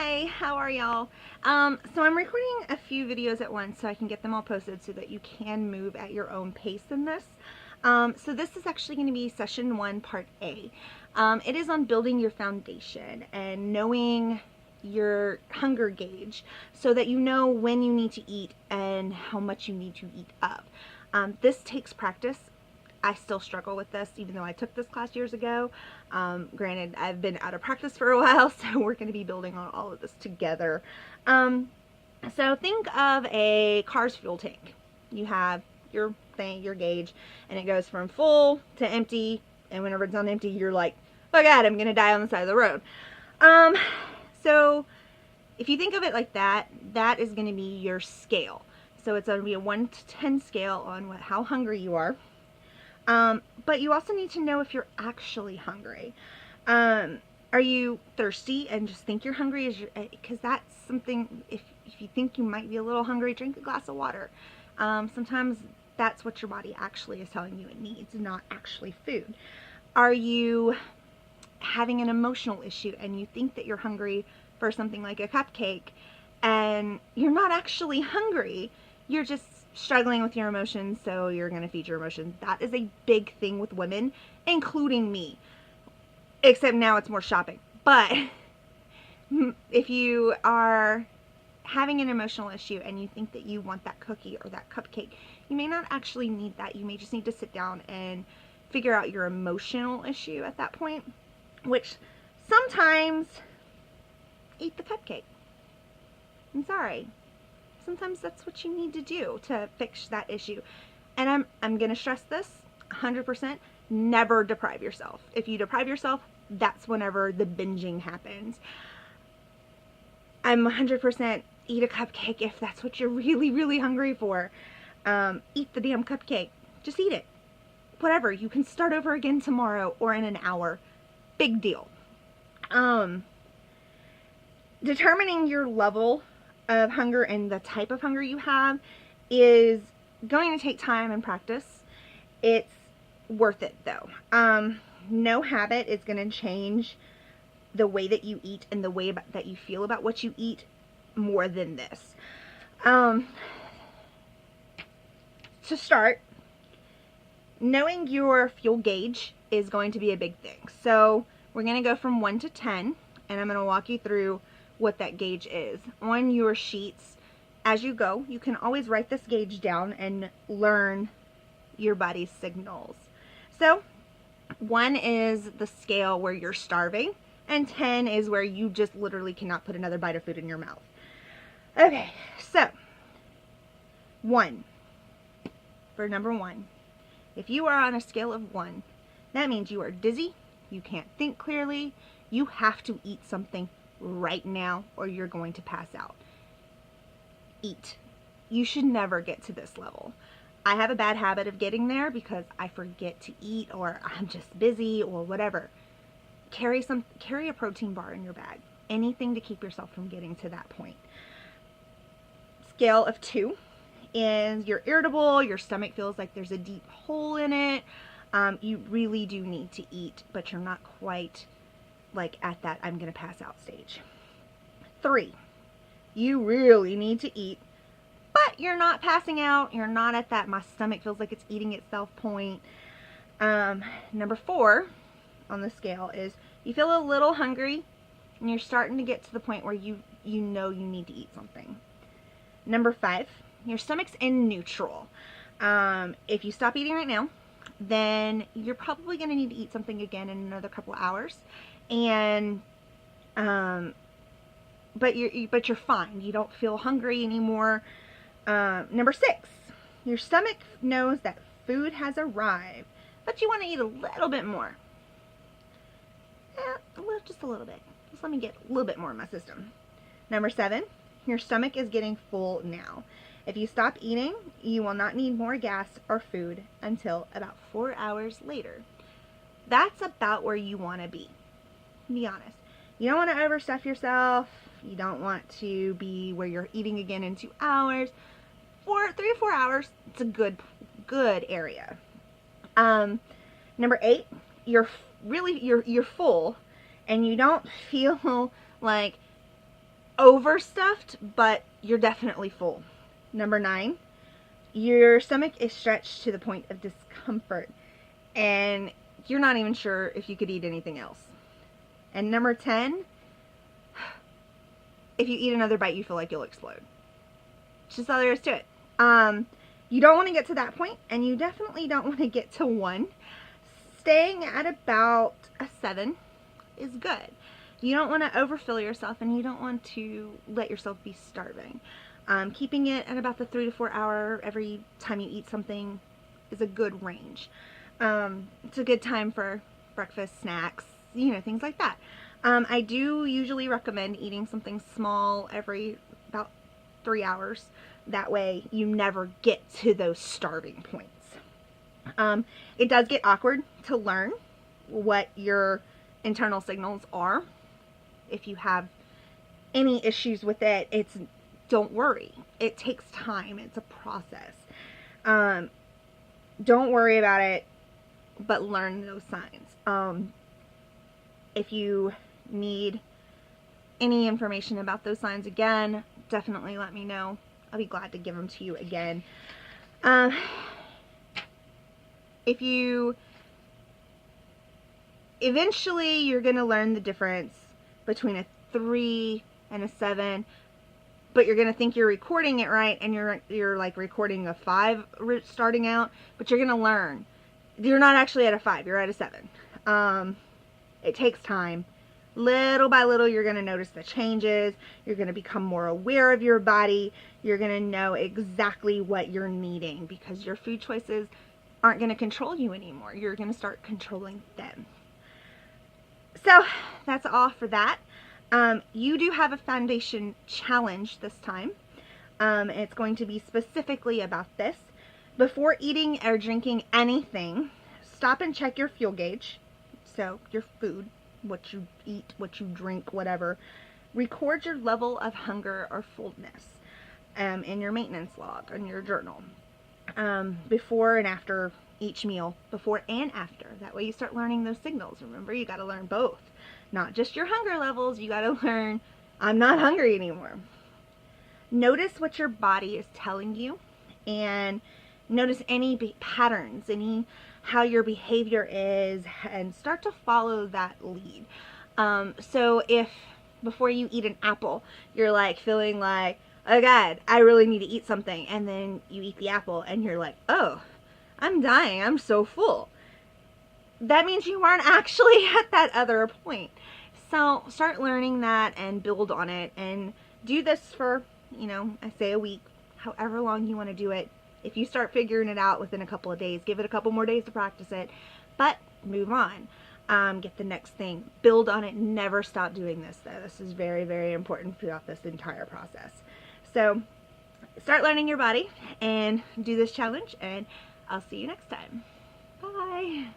Hi, how are y'all? So I'm recording a few videos at once so I can get them all posted so that you can move at your own pace in this. So this is actually going to be session 1, part A. It is on building your foundation and knowing your hunger gauge so that you know when you need to eat and how much you need to eat up. This takes practice. I still struggle with this even though I took this class years ago. Granted, I've been out of practice for a while, so we're going to be building on all of this together. So think of a car's fuel tank. You have your thing, your gauge, and it goes from full to empty, and whenever it's on empty, you're like, oh god, I'm going to die on the side of the road. So if you think of it like that, that is going to be your scale. So it's going to be a 1 to 10 scale on how hungry you are. But you also need to know if you're actually hungry. Are you thirsty and just think you're hungry? Because that's something, if you think you might be a little hungry, drink a glass of water. Sometimes that's what your body actually is telling you it needs, not actually food. Are you having an emotional issue and you think that you're hungry for something like a cupcake and you're not actually hungry? You're just struggling with your emotions, so you're going to feed your emotions. That is a big thing with women, including me. Except now it's more shopping. But if you are having an emotional issue and you think that you want that cookie or that cupcake, you may not actually need that. You may just need to sit down and figure out your emotional issue at that point, which sometimes eat the cupcake. I'm sorry. Sometimes that's what you need to do to fix that issue. And I'm going to stress this 100%. Never deprive yourself. If you deprive yourself, that's whenever the binging happens. I'm 100% eat a cupcake if that's what you're really, really hungry for. Eat the damn cupcake. Just eat it. Whatever. You can start over again tomorrow or in an hour. Big deal. Determining your level of hunger and the type of hunger you have is going to take time and practice. It's worth it though. No habit is going to change the way that you eat and the way that you feel about what you eat more than this. To start, knowing your fuel gauge is going to be a big thing. So we're going to go from 1 to 10, and I'm going to walk you through what that gauge is. On your sheets, as you go, you can always write this gauge down and learn your body's signals. So 1 is the scale where you're starving, and 10 is where you just literally cannot put another bite of food in your mouth. Okay, so 1. For number 1, if you are on a scale of 1, that means you are dizzy, you can't think clearly, you have to eat something right now or you're going to pass out. Eat. You should never get to this level. I have a bad habit of getting there because I forget to eat or I'm just busy or whatever. Carry a protein bar in your bag. Anything to keep yourself from getting to that point. Scale of 2 is you're irritable, your stomach feels like there's a deep hole in it. You really do need to eat, but you're not quite like at that I'm gonna pass out stage. 3, you really need to eat, but you're not passing out. You're not at that my stomach feels like it's eating itself point. Number 4 on the scale is you feel a little hungry and you're starting to get to the point where you know you need to eat something. Number 5, your stomach's in neutral. If you stop eating right now, then you're probably going to need to eat something again in another couple of hours. And but you're fine. You don't feel hungry anymore. Number 6, your stomach knows that food has arrived, but you want to eat a little bit more. Just a little bit. Just let me get a little bit more in my system. Number 7, your stomach is getting full now. If you stop eating, you will not need more gas or food until about 4 hours later. That's about where you want to be. Be honest. You don't want to overstuff yourself. You don't want to be where you're eating again in 2 hours. 3 or 4 hours, it's a good area. Number 8, you're full and you don't feel like overstuffed, but you're definitely full. Number 9, your stomach is stretched to the point of discomfort, and you're not even sure if you could eat anything else. And number 10, if you eat another bite, you feel like you'll explode. It's just all there is to it. You don't want to get to that point, and you definitely don't want to get to 1. Staying at about a 7 is good. You don't want to overfill yourself, and you don't want to let yourself be starving. Keeping it at about the 3 to 4 hour every time you eat something is a good range. It's a good time for breakfast, snacks, things like that. I do usually recommend eating something small every about 3 hours. That way you never get to those starving points. It does get awkward to learn what your internal signals are. If you have any issues with it, don't worry. It takes time. It's a process. Don't worry about it, but learn those signs. If you need any information about those signs again, definitely let me know. I'll be glad to give them to you again. Eventually you're going to learn the difference between a 3 and a 7, but you're going to think you're recording it right, and you're like recording a 5 starting out, but you're going to learn. You're not actually at a 5, you're at a 7. It takes time. Little by little, you're going to notice the changes. You're going to become more aware of your body. You're going to know exactly what you're needing, because your food choices aren't going to control you anymore. You're going to start controlling them. So that's all for that. You do have a foundation challenge this time. It's going to be specifically about this. Before eating or drinking anything, stop and check your fuel gauge. So your food, what you eat, what you drink, whatever. Record your level of hunger or fullness in your maintenance log, in your journal. Before and after each meal, before and after. That way you start learning those signals. Remember, you got to learn both. Not just your hunger levels, you got to learn, I'm not hungry anymore. Notice what your body is telling you, and notice any patterns, how your behavior is, and start to follow that lead. So if before you eat an apple, you're like feeling like, oh God, I really need to eat something, and then you eat the apple and you're like, oh, I'm dying, I'm so full. That means you aren't actually at that other point. So start learning that and build on it, and do this for, I say a week, however long you want to do it. If you start figuring it out within a couple of days, give it a couple more days to practice it, but move on. Get the next thing. Build on it. Never stop doing this, though. This is very, very important throughout this entire process. So start learning your body and do this challenge, and I'll see you next time. Bye.